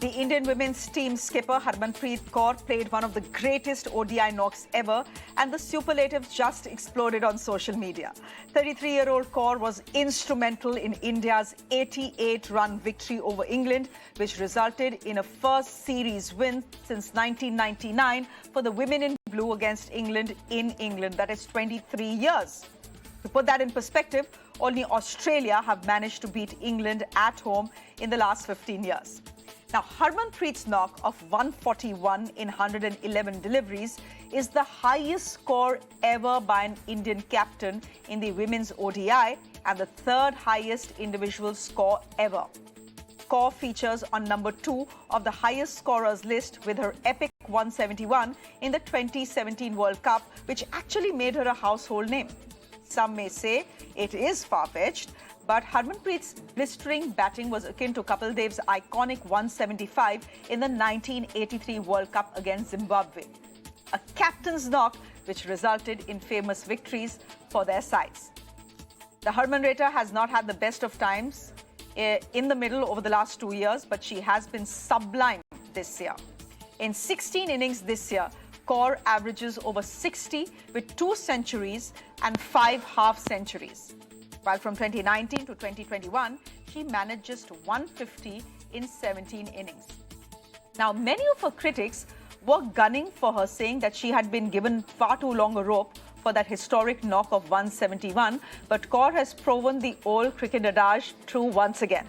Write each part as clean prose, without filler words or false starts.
The Indian women's team skipper Harmanpreet Kaur played one of the greatest ODI knocks ever, and the superlatives just exploded on social media. 33-year-old Kaur was instrumental in India's 88-run victory over England, which resulted in a first series win since 1999 for the women in blue against England in England. That is 23 years. To put that in perspective, only Australia have managed to beat England at home in the last 15 years. Now, Harmanpreet's knock of 141 in 111 deliveries is the highest score ever by an Indian captain in the women's ODI and the third highest individual score ever. Kaur features on number 2 of the highest scorers list with her epic 171 in the 2017 World Cup, which actually made her a household name. Some may say it is far-fetched, but Harmanpreet's blistering batting was akin to Kapil Dev's iconic 175 in the 1983 World Cup against Zimbabwe. A captain's knock which resulted in famous victories for their sides. The Harmanreater has not had the best of times in the middle over the last 2 years, but she has been sublime this year. In 16 innings this year, Kaur averages over 60 with 2 centuries and 5 half-centuries. While from 2019 to 2021, she managed just 150 in 17 innings. Now, many of her critics were gunning for her, saying that she had been given far too long a rope for that historic knock of 171, but Kaur has proven the old cricket adage true once again.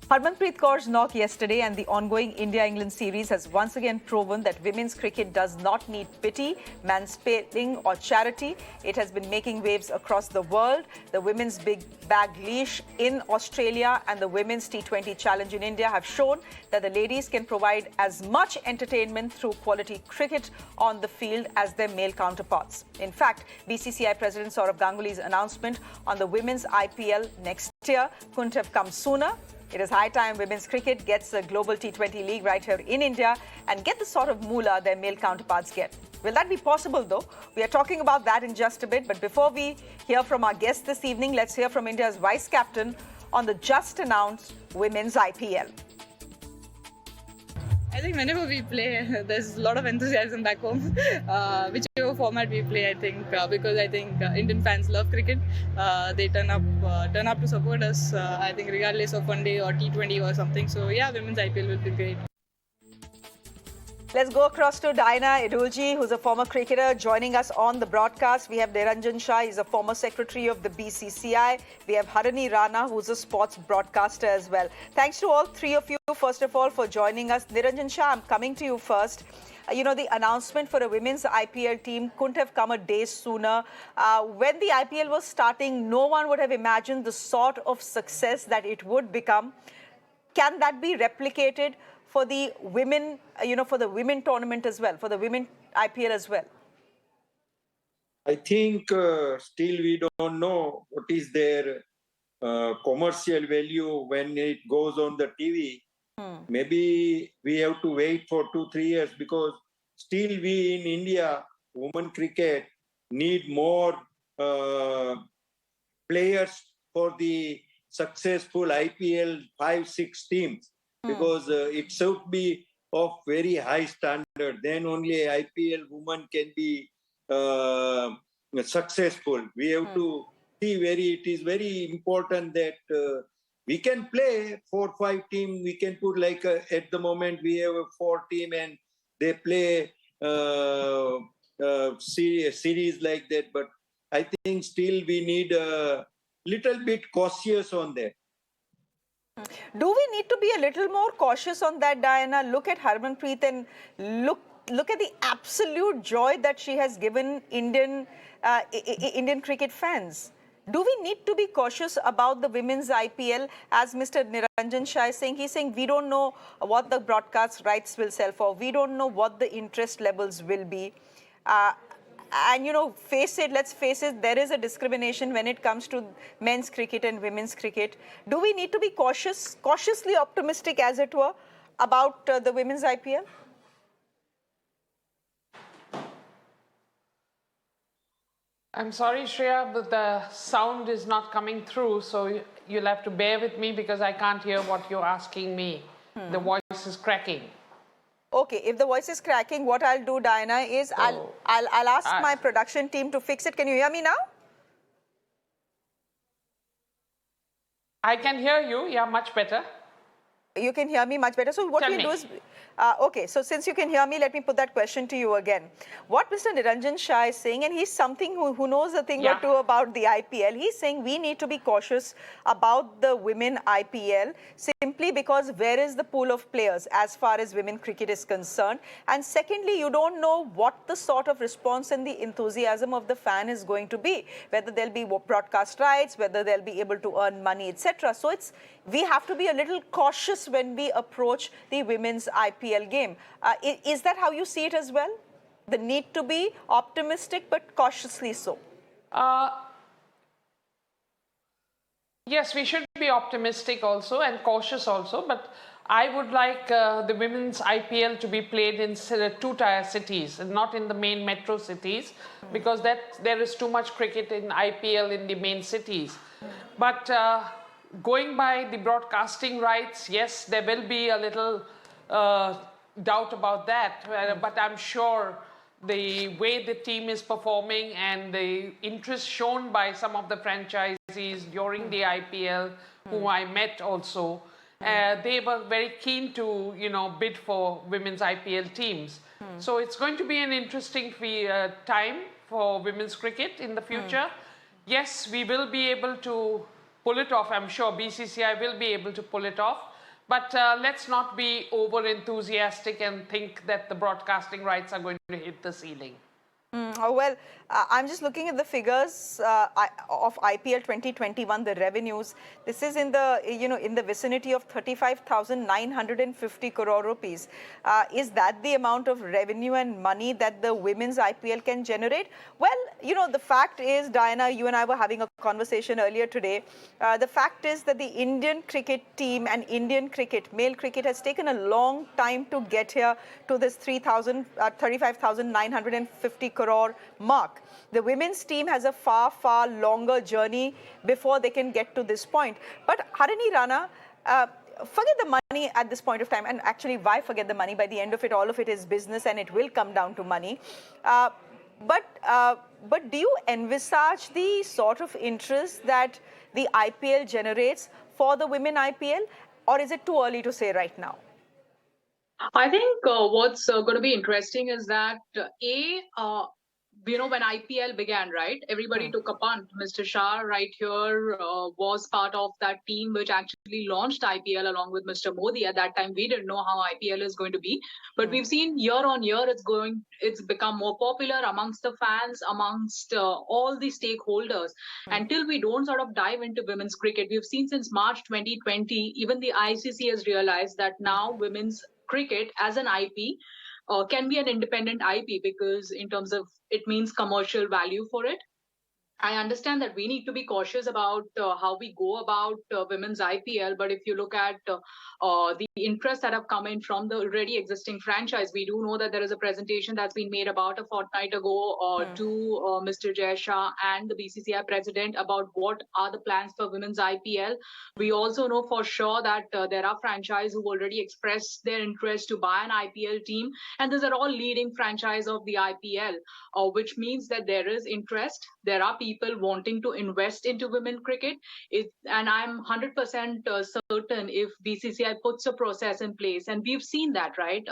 Harmanpreet Kaur's knock yesterday and the ongoing India-England series has once again proven that women's cricket does not need pity, mansplaining or charity. It has been making waves across the world. The women's big bag leash in Australia and the women's T20 challenge in India have shown that the ladies can provide as much entertainment through quality cricket on the field as their male counterparts. In fact, BCCI President Sourav Ganguly's announcement on the Women's IPL next year couldn't have come sooner. It is high time women's cricket gets a global T20 league right here in India and get the sort of moolah their male counterparts get. Will that be possible, though? We are talking about that in just a bit. But before we hear from our guest this evening, let's hear from India's vice captain on the just announced Women's IPL. I think whenever we play, there's a lot of enthusiasm back home. Whichever format we play, I think, because I think Indian fans love cricket. They turn up to support us. I think regardless of one day or T20 or something. So yeah, Women's IPL will be great. Let's go across to Diana Idulji, who's a former cricketer, joining us on the broadcast. We have Niranjan Shah, he's a former secretary of the BCCI. We have Harini Rana, who's a sports broadcaster as well. Thanks to all three of you, first of all, for joining us. Niranjan Shah, I'm coming to you first. The announcement for a women's IPL team couldn't have come a day sooner. When the IPL was starting, no one would have imagined the sort of success that it would become. Can that be replicated for the women, for the women tournament as well, for the women IPL as well? I think still we don't know what is their commercial value when it goes on the TV. Maybe we have to wait for 2-3 years because still we in India, women cricket, need more players for the successful IPL 5-6 teams. Because it should be of very high standard. Then only IPL women can be successful. We have to see it is very important that we can play 4-5 teams. We can put at the moment we have a 4 team and they play series like that. But I think still we need a little bit cautious on that. Do we need to be a little more cautious on that, Diana? Look at Harmanpreet and look at the absolute joy that she has given Indian cricket fans. Do we need to be cautious about the women's IPL? As Mr. Niranjan Shah is saying, he's saying we don't know what the broadcast rights will sell for. We don't know what the interest levels will be. And let's face it, there is a discrimination when it comes to men's cricket and women's cricket. Do we need to be cautiously optimistic, as it were, about the women's IPL? I'm sorry, Shreya, but the sound is not coming through, so you'll have to bear with me because I can't hear what you're asking me. The voice is cracking. Okay, if the voice is cracking, what I'll do, Diana, is So, I'll ask I- my production team to fix it. Can you hear me now? I can hear you. Yeah, much better. You can hear me much better. So what Tell we'll me. do is, okay, so since you can hear me, let me put that question to you again. What Mr. Niranjan Shah is saying, and he's something who knows a thing or Yeah. two about the IPL, he's saying we need to be cautious about the women IPL simply because where is the pool of players as far as women cricket is concerned? And secondly, you don't know what the sort of response and the enthusiasm of the fan is going to be, whether there'll be broadcast rights, whether they'll be able to earn money, etc. So we have to be a little cautious when we approach the women's IPL game. Is that how you see it as well? The need to be optimistic but cautiously so. Yes, we should be optimistic also and cautious also, but I would like the women's IPL to be played in two-tier cities and not in the main metro cities, because there is too much cricket in IPL in the main cities. But going by the broadcasting rights, yes, there will be a little doubt about that, but I'm sure the way the team is performing and the interest shown by some of the franchisees during the IPL, who I met also, they were very keen to, bid for women's IPL teams. So it's going to be an interesting time for women's cricket in the future. Yes, we will be able to pull it off. I'm sure BCCI will be able to pull it off. But let's not be over enthusiastic and think that the broadcasting rights are going to hit the ceiling. Well, I'm just looking at the figures of IPL 2021, the revenues. This is in the, in the vicinity of 35,950 crore rupees. Is that the amount of revenue and money that the women's IPL can generate? Well, the fact is, Diana, you and I were having a conversation earlier today. The fact is that the Indian cricket team and Indian cricket, male cricket, has taken a long time to get here to this 35,950 crore mark. The women's team has a far, far longer journey before they can get to this point. But Harini Rana, forget the money at this point of time. And actually, why forget the money? By the end of it, all of it is business and it will come down to money. But do you envisage the sort of interest that the IPL generates for the women IPL? Or is it too early to say right now? I think what's going to be interesting is that when IPL began, right, everybody took a punt. Mr. Shah right here was part of that team which actually launched IPL along with Mr. Modi. At that time, we didn't know how IPL is going to be, but we've seen year on year it's become more popular amongst the fans, amongst all the stakeholders. Until we don't sort of dive into women's cricket, we've seen since March 2020, even the ICC has realized that now women's cricket as an IP can be an independent IP, because in terms of it means commercial value for it. I understand that we need to be cautious about how we go about women's IPL, but if you look at the interests that have come in from the already existing franchise, we do know that there is a presentation that's been made about a fortnight ago to Mr. Jay Shah and the BCCI President about what are the plans for women's IPL. We also know for sure that there are franchises who already expressed their interest to buy an IPL team, and these are all leading franchise of the IPL, which means that there is interest. There are people wanting to invest into women cricket. And I'm 100% certain if BCCI puts a process in place, and we've seen that, right?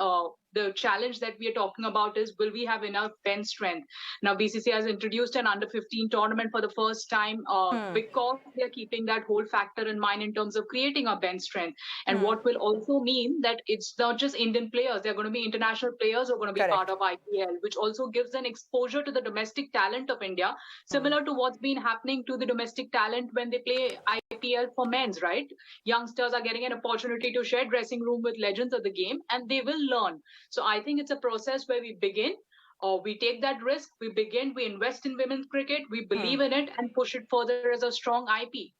The challenge that we are talking about is, will we have enough bench strength? Now, BCCI has introduced an under-15 tournament for the first time because they're keeping that whole factor in mind in terms of creating a bench strength. And what will also mean that it's not just Indian players, they're going to be international players who are going to be part of IPL, which also gives an exposure to the domestic talent of India, similar to what's been happening to the domestic talent when they play IPL for men's, right? Youngsters are getting an opportunity to share dressing room with legends of the game, and they will learn. So I think it's a process where we begin, we take that risk, we invest in women's cricket, we believe in it and push it further as a strong IP.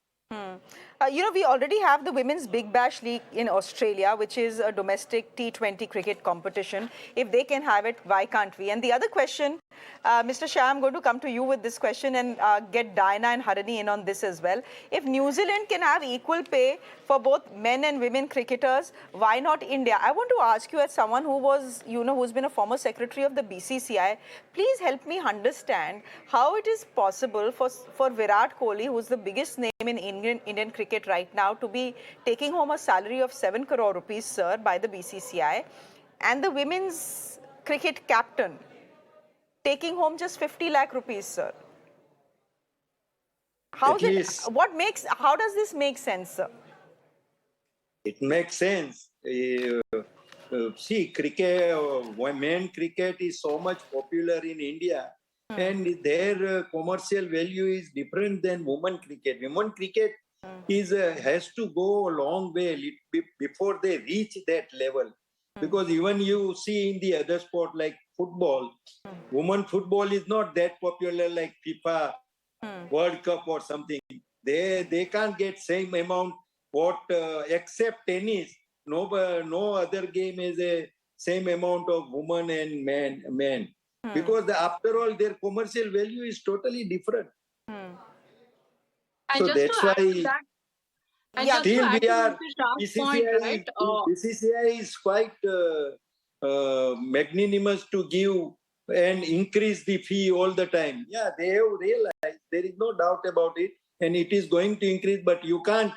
We already have the Women's Big Bash League in Australia, which is a domestic T20 cricket competition. If they can have it, why can't we? And the other question Mr. Shah, I'm going to come to you with this question and get Diana and Harini in on this as well. If New Zealand can have equal pay for both men and women cricketers, why not India? I want to ask you, as someone who was, who's been a former secretary of the BCCI, please help me understand how it is possible for Virat Kohli, who's the biggest name in Indian cricket right now, to be taking home a salary of 7 crore rupees, sir, by the BCCI, and the women's cricket captain taking home just 50 lakh rupees, sir. How does this make sense, sir? It makes sense. See, cricket, men cricket is so much popular in India, and their commercial value is different than women cricket. Women cricket has to go a long way before they reach that level. Because even you see in the other sport like football, women football is not that popular like FIFA World Cup or something. They can't get same amount except tennis. No other game has a same amount of women and men. Because after all, their commercial value is totally different. And So just that's to add to why that, and still just to add we to are Mr. Shah's point, right? BCCI is quite magnanimous to give and increase the fee all the time. Yeah, they have realized, there is no doubt about it, and it is going to increase, but you can't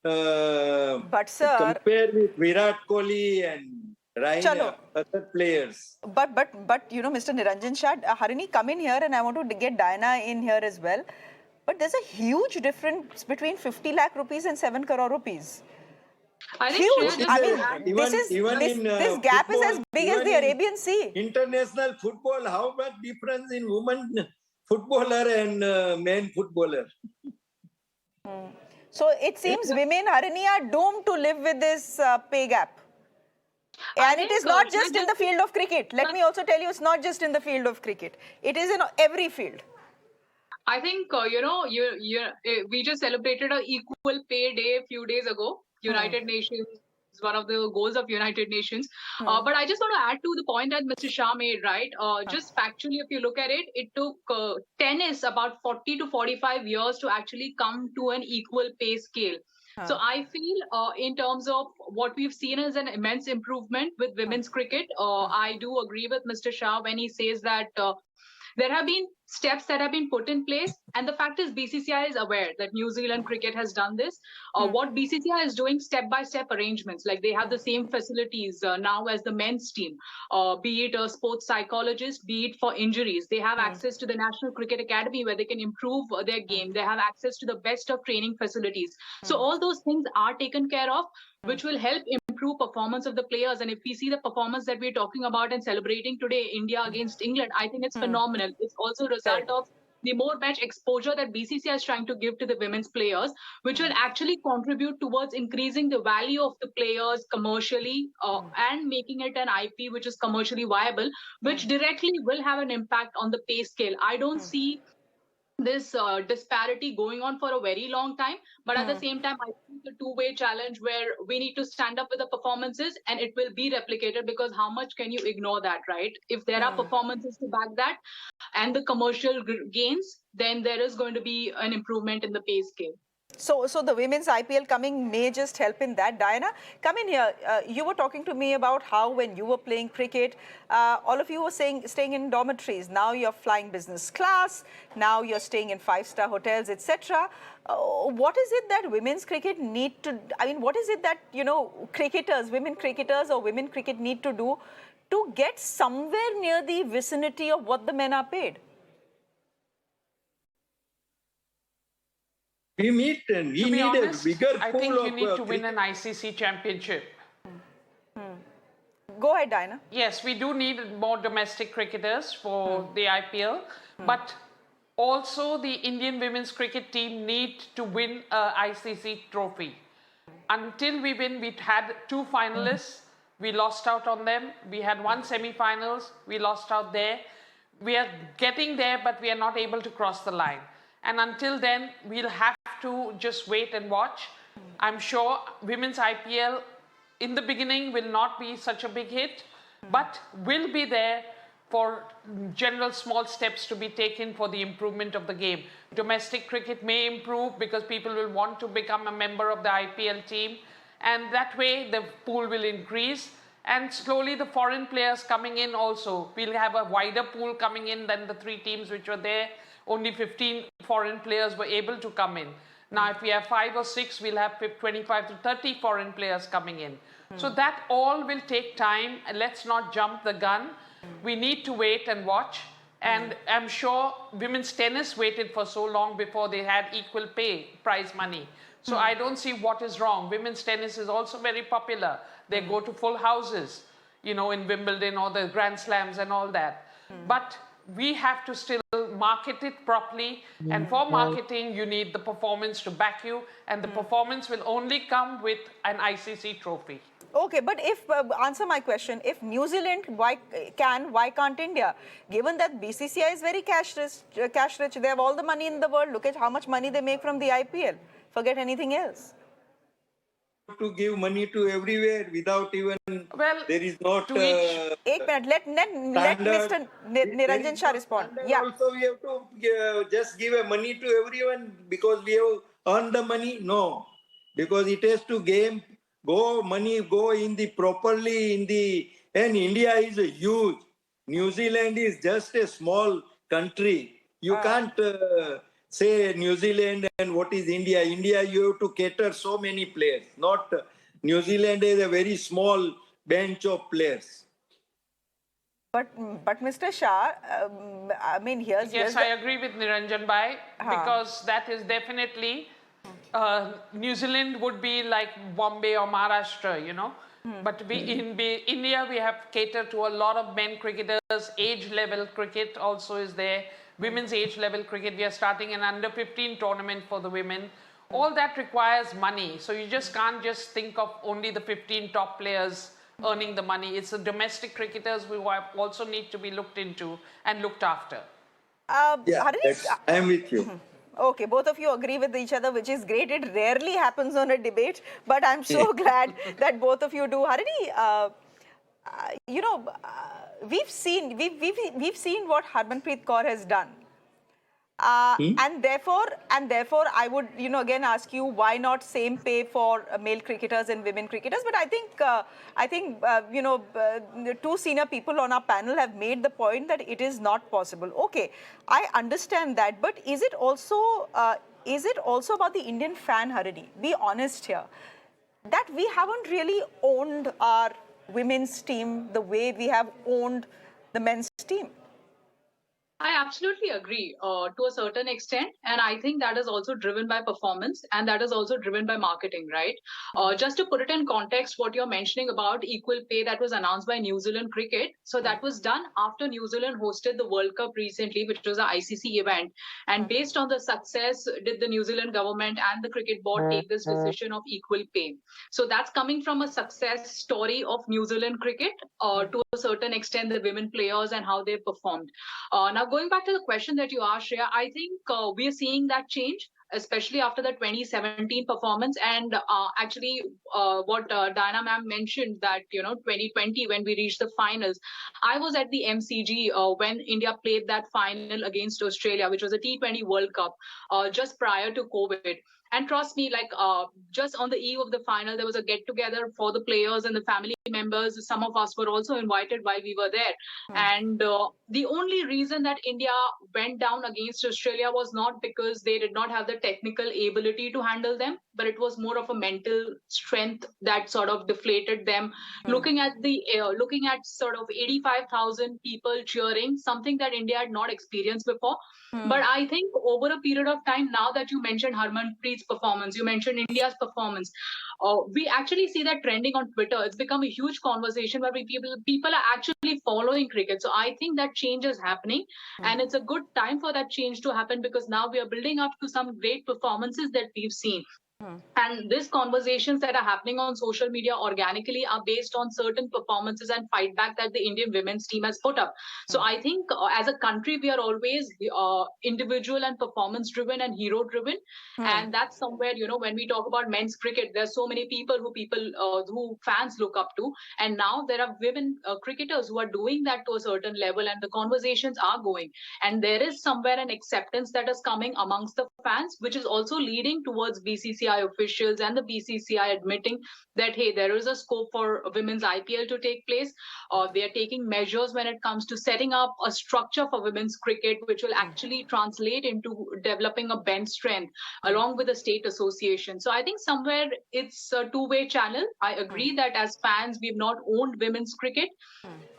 But sir, compare with Virat Kohli and Raina, other players. But Mr. Niranjan Shah, Harini, come in here, and I want to get Diana in here as well. But there's a huge difference between 50 lakh rupees and 7 crore rupees. I think Huge. I mean, this gap football, is as big as the Arabian Sea. International football, how much difference in women footballer and men footballer? So it seems women, Harini, are doomed to live with this pay gap. And it is not just in the field of cricket. Let me also tell you, it's not just in the field of cricket. It is in every field. I think, we just celebrated an equal pay day a few days ago. United Nations is one of the goals of United Nations. But I just want to add to the point that Mr. Shah made, right? Just factually, if you look at it, it took tennis about 40 to 45 years to actually come to an equal pay scale. So I feel in terms of what we've seen as an immense improvement with women's cricket, I do agree with Mr. Shah when he says that there have been steps that have been put in place, and the fact is BCCI is aware that New Zealand cricket has done this. What BCCI is doing step-by-step arrangements, like they have the same facilities now as the men's team, be it a sports psychologist, be it for injuries. They have access to the National Cricket Academy where they can improve their game. They have access to the best of training facilities. So all those things are taken care of, which will help improve performance of the players. And if we see the performance that we're talking about and celebrating today, India against England, I think it's phenomenal. It's also a result of the more match exposure that BCCI is trying to give to the women's players, which will actually contribute towards increasing the value of the players commercially and making it an IP which is commercially viable, which directly will have an impact on the pay scale. I don't see this disparity going on for a very long time, but at the same time, I think it's a two-way challenge where we need to stand up with the performances and it will be replicated, because how much can you ignore that, right? If there are performances to back that and the commercial gains, then there is going to be an improvement in the pay scale. So the women's IPL coming may just help in that. Diana, come in here. You were talking to me about how when you were playing cricket, all of you were staying in dormitories. Now you're flying business class. Now you're staying in 5-star hotels, etc. What is it that women's cricket need to? I mean, what is it that women cricketers or women cricket need to do to get somewhere near the vicinity of what the men are paid? We need a bigger pool. I think you need to win an ICC championship. Go ahead, Diana. Yes, we do need more domestic cricketers for the IPL, but also the Indian women's cricket team need to win a ICC trophy. Until we win, we had 2 finalists. We lost out on them. We had 1 semi-finals. We lost out there. We are getting there, but we are not able to cross the line. And until then, we'll have to just wait and watch. I'm sure women's IPL in the beginning will not be such a big hit, but will be there for general small steps to be taken for the improvement of the game. Domestic cricket may improve because people will want to become a member of the IPL team, and that way the pool will increase. And slowly the foreign players coming in also. We'll have a wider pool coming in than the 3 teams which were there. Only 15 foreign players were able to come in. Now, if we have 5 or 6, we'll have 25 to 30 foreign players coming in. So that all will take time. Let's not jump the gun. We need to wait and watch. And I'm sure women's tennis waited for so long before they had equal pay, prize money. So I don't see what is wrong. Women's tennis is also very popular. They go to full houses, you know, in Wimbledon or the Grand Slams and all that. But we have to still market it properly. And for marketing, you need the performance to back you. And the performance will only come with an ICC trophy. Okay, but if, answer my question, if New Zealand why can't India? Given that BCCI is very cash rich, they have all the money in the world. Look at how much money they make from the IPL. Forget anything else. To give money to everywhere without even, Well, there is not... to each... Ek minute, let Mr. Niranjan Shah respond. Yeah. Also, we have to just give a money to everyone because we have earned the money. No, because it has to money go in the properly in the, and India is a huge. New Zealand is just a small country. You can't say New Zealand and what is India. India, you have to cater so many players. Not New Zealand is a very small bench of players. But Mr. Shah, I mean, here's I agree with Niranjan Bhai because that is definitely New Zealand would be like Bombay or Maharashtra, you know. But in India, we have catered to a lot of men cricketers. Age level cricket also is there. Women's age level cricket. We are starting an under 15 tournament for the women. All that requires money. So you just can't just think of only the 15 top players earning the money. It's the domestic cricketers who also need to be looked into and looked after. Yeah, I'm with you. Okay, both of you agree with each other, which is great. It rarely happens on a debate, but I'm so glad that both of you do. Harini, you know, we've seen what Harmanpreet Kaur has done, and therefore, I would, you know, again ask you why not same pay for male cricketers and women cricketers? But I think you know, the 2 senior people on our panel have made the point that it is not possible. Okay, I understand that, but is it also about the Indian fan, Harini? Be honest here, that we haven't really owned our women's team the way we have owned the men's team. I absolutely agree to a certain extent. And I think that is also driven by performance and that is also driven by marketing, right? Just to put it in context, what you're mentioning about equal pay that was announced by New Zealand cricket. So that was done after New Zealand hosted the World Cup recently, which was an ICC event. And based on the success, did the New Zealand government and the cricket board take this decision of equal pay. So that's coming from a success story of New Zealand cricket to a certain extent, the women players and how they performed. Now, going back to the question that you asked, Shreya, I think we are seeing that change, especially after the 2017 performance. And actually, what Diana ma'am mentioned that, you know, 2020, when we reached the finals, I was at the MCG when India played that final against Australia, which was a T20 World Cup just prior to COVID. And trust me, like just on the eve of the final, there was a get together for the players and the family members. Some of us were also invited while we were there. And the only reason that India went down against Australia was not because they did not have the technical ability to handle them, but it was more of a mental strength that sort of deflated them. Looking at sort of 85,000 people cheering, something that India had not experienced before. But I think over a period of time, now that you mentioned Harmanpreet's performance, you mentioned India's performance, we actually see that trending on Twitter. It's become a huge conversation where people are actually following cricket. So I think that change is happening, and it's a good time for that change to happen because now we are building up to some great performances that we've seen. And these conversations that are happening on social media organically are based on certain performances and fight back that the Indian women's team has put up. So I think as a country, we are always individual and performance driven and hero driven. And that's somewhere, when we talk about men's cricket, there's so many people who fans look up to. And now there are women cricketers who are doing that to a certain level, and the conversations are going. And there is somewhere an acceptance that is coming amongst the fans, which is also leading towards BCCI officials and the BCCI admitting that, hey, there is a scope for women's IPL to take place. They are taking measures when it comes to setting up a structure for women's cricket, which will actually translate into developing a bench strength along with the state association. So I think somewhere it's a two-way channel. I agree that as fans, we've not owned women's cricket.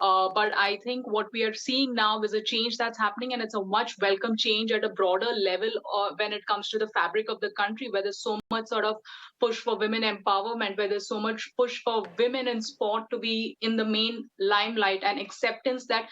But I think what we are seeing now is a change that's happening, and it's a much welcome change at a broader level when it comes to the fabric of the country, where there's so much sort of push for women empowerment, where there's so much push for women in sport to be in the main limelight, and acceptance that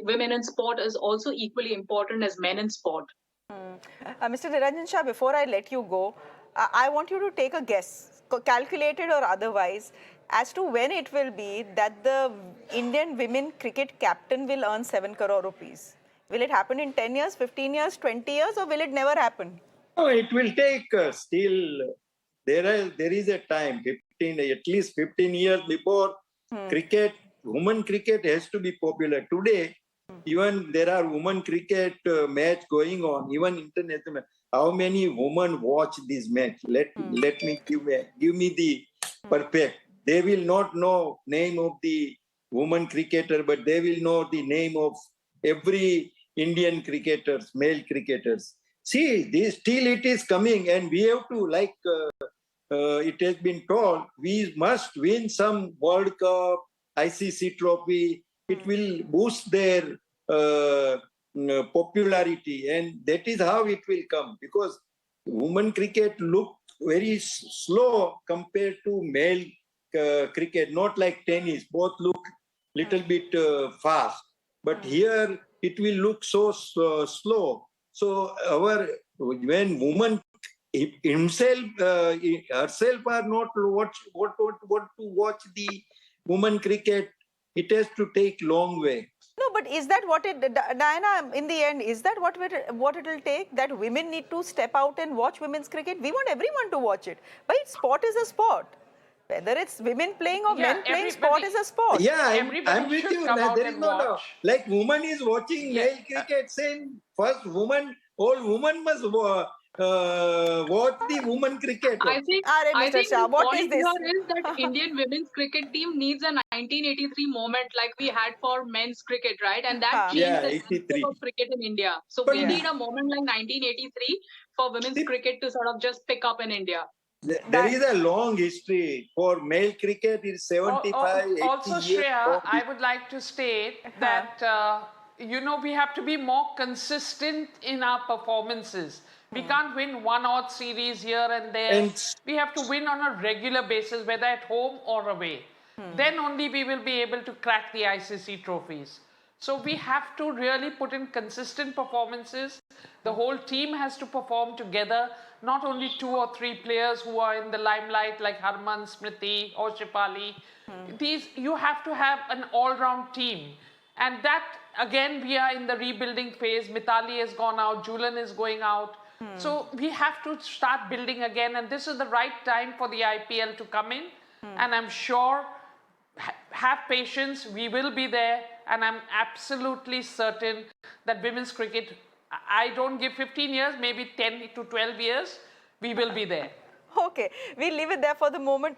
women in sport is also equally important as men in sport. Mr. Niranjan Shah, before I let you go, I want you to take a guess, calculated or otherwise, as to when it will be that the Indian women cricket captain will earn 7 crore rupees. Will it happen in 10 years, 15 years, 20 years, or will it never happen? No, it will take still, there is a time, at least 15 years before cricket, women cricket has to be popular. Today, even there are women cricket match going on, even international. How many women watch this match? Let me give me the perfect. They will not know name of the woman cricketer, but they will know the name of every Indian cricketers, male cricketers. See, this still it is coming, and we have to, like it has been told, we must win some World Cup, ICC trophy. It will boost their popularity, and that is how it will come, because women cricket look very slow compared to male cricket, not like tennis. Both look little bit fast, but here it will look so slow. So when woman herself are not what to watch the women cricket, it has to take long way. No, but is that what it, Diana, in the end, is that what it will take, that women need to step out and watch women's cricket? We want everyone to watch it. But sport is a sport. Whether it's women playing or men playing, sport is a sport. Yeah, I'm with you. There is no doubt. Like woman is watching male cricket, saying first all women must watch the woman cricket. I think Shah, what is this? Here is that Indian women's cricket team needs a 1983 moment like we had for men's cricket, right? And that changed the landscape of cricket in India. So we need a moment like 1983 for women's cricket to sort of just pick up in India. There is a long history for male cricket. It's 75, 80 also, years. Shreya, I would like to state that, we have to be more consistent in our performances. We can't win one odd series here and there. We have to win on a regular basis, whether at home or away. Then only we will be able to crack the ICC trophies. So we have to really put in consistent performances. The whole team has to perform together, not only 2 or 3 players who are in the limelight like Harman, Smriti or Shefali. You have to have an all-round team. And that, again, we are in the rebuilding phase. Mithali has gone out, Julian is going out. So we have to start building again, and this is the right time for the IPL to come in. And I'm sure, have patience, we will be there, and I'm absolutely certain that women's cricket, I don't give 15 years, maybe 10 to 12 years, we will be there. Okay, we'll leave it there for the moment.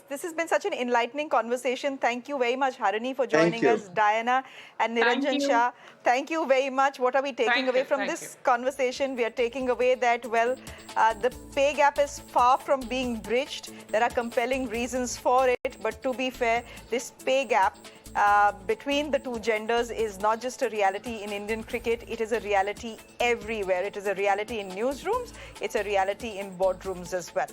This has been such an enlightening conversation. Thank you very much, Harini, for joining us. Diana and Niranjan Shah, thank you very much. What are we taking away from this conversation? We are taking away that, well, the pay gap is far from being bridged. There are compelling reasons for it. But to be fair, this pay gap between the two genders is not just a reality in Indian cricket, it is a reality everywhere. It is a reality in newsrooms, it's a reality in boardrooms as well.